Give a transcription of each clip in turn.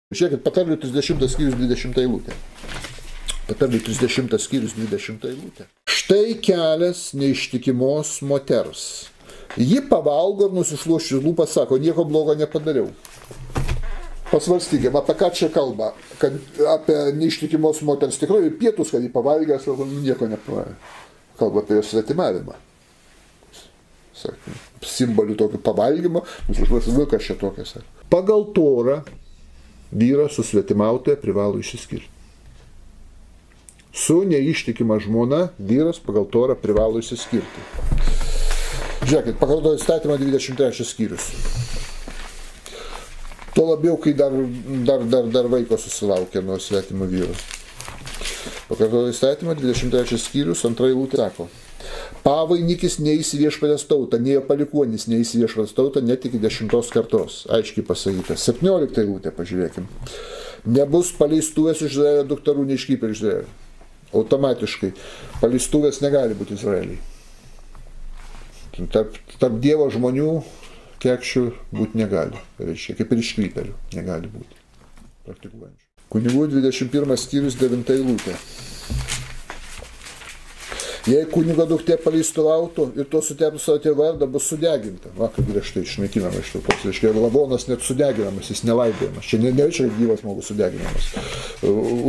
Žiūrėkit, patarlių 30 skyrius 20 eilutė. Patarlių 30 skyrius 20 eilutė. Štai kelias neištikimos moters. Ji pavalgo ir nusišluoščius lūpas sako, nieko blogo nepadariau. Pasvarstykime, apie ką čia kalba, kad apie neištikimos moters tikrai pietus, kad jį pavalgė, sako, nieko nepavalgė. Kalba apie jos svetimavimą. Simbolių tokio pavalgymo, nusišluoščius vilkas čia tokia. Pagal Torą vyras su svetimautoja privalo išsiskirti. Su neištikima žmona vyras pagal Torą privalo išsiskirti. Žiūrėkit, pagal įstatymą 23 skyrius. Tuo labiau, kai dar vaiko susilaukia nuo svetimo vyro. Pagal įstatymą 23 skyrius, antra eilutė sako. Pavainikis neis į viešpatės tautą, nei jo palikuonis neis į viešpatės tautą, net iki 10 kartos. Aiškiai pasakyta. 17 eilutė, pažiūrėkim. Nebus paleistuvės iš Izraelio dukterų neiškypę iš Izraelio. Automatiškai. Paleistuvės negali būti Izraeliai. Tarp Dievo žmonių kekščių būti negali. Reiškia, kaip ir iškrypelių negali būti. Praktikuojančių. Kunigų 21 skyrius 9 eilutė. Jei kunigo duktė paleistuvautų ir to suteptų savo tėvą vardą, bus sudeginta. Vakar griežtai išnaikinama iš to toks. Reiškia, lavonas net sudeginamas, jis nelaidojamas. Čia nereiškia, kad gyvas žmogus sudeginamas.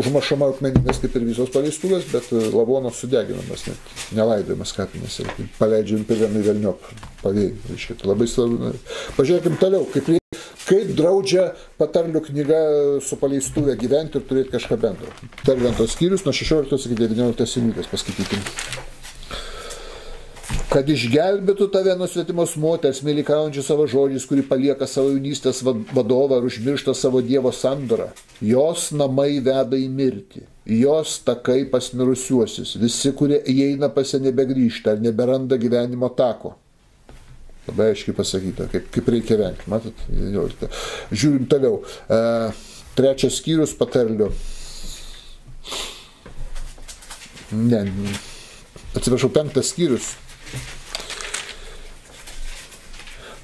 Užmašama akmenimis kaip ir visos paleistuvės, bet lavonas sudeginamas, net nelaidojamas kapinėse. Paleidžiam pirmį velniop pavėjai. Reiškia, tai labai svarbu. Pažiūrėkim toliau, kaip draudžia patarlių knyga su paleistuvė gyventi ir turėti kažką bendro. Tarventos skyrius nuo 16 iki 19 eilutės paskaitykim. Kad išgelbėtų tave nuo svetimos moters, meilikaujančių savo žodžiais, kuri palieka savo jaunystės vadovą ir užmiršta savo Dievo sandorą. Jos namai veda į mirtį, jos takai pas mirusiuosius, visi, kurie įeina pas ją nebegrįžta ar neberanda gyvenimo tako. Labai aiškiai pasakyta, kaip reikia vengti. Matot? Žiūrim toliau. 3 skyrius patarlių. Atsiprašau, 5 skyrius.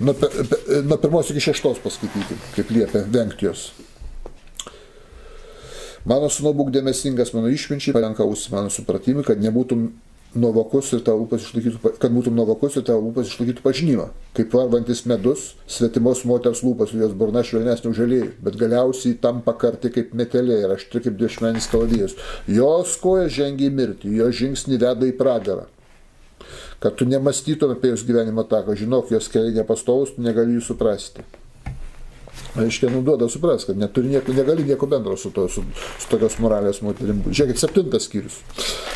Nuo 1 iki 6 paskaityti, kaip liepia vengti jos. Mano sūnau, būk dėmesingas mano išminčiai, parenka ausis mano supratimui, kad nebūtum nuovokus ir tavo lūpas išlaikytų pažinimą. Kaip varvantis medus, svetimos moters lūpas, jos burna švelnesnė už aliejų, bet galiausiai tampa karti kaip metelė ir aštri kaip dviašmenis kalavijas. Jos koja žengia į mirtį, jos žingsnį veda į pragarą. Kad tu nemastytum apie jos gyvenimo taką, žinok, jos keliai nepastovus, tu negali jų suprasti. Aiškiai, duoda supras, kad negali nieko bendro su tokios moralės moterim. Žiūrėkit, 7 skyrius.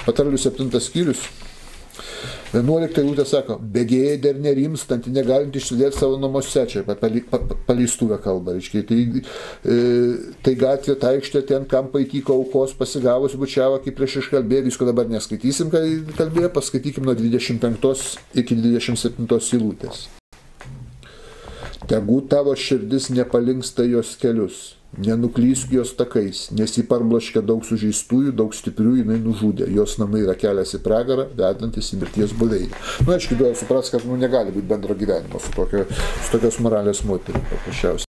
Patarlių 7 skyrius. 11 eilutė sako, begėjai dar nerimstanti, negalinti išsidėti savo namuose, čia paleistuvę kalba. Tai gatvė, ta aikštė, ten kampą įtyko aukos, pasigavus, bučiavo, kaip prieš iškalbėjo, visko dabar neskaitysim, ką kalbėjo, paskaitykim nuo 25 iki 27 eilutės. Tegu tavo širdis nepalinksta jos kelius, nenuklysk jos takais, nes jį parblaškė daug sužeistųjų, daug stiprių, jinai nužudė. Jos namai yra kelias į pragarą, vedantis į mirties buveinę. Aišku, duoda supras, kad negali būti bendro gyvenimo su tokios moralės moterimi paprasčiausiai.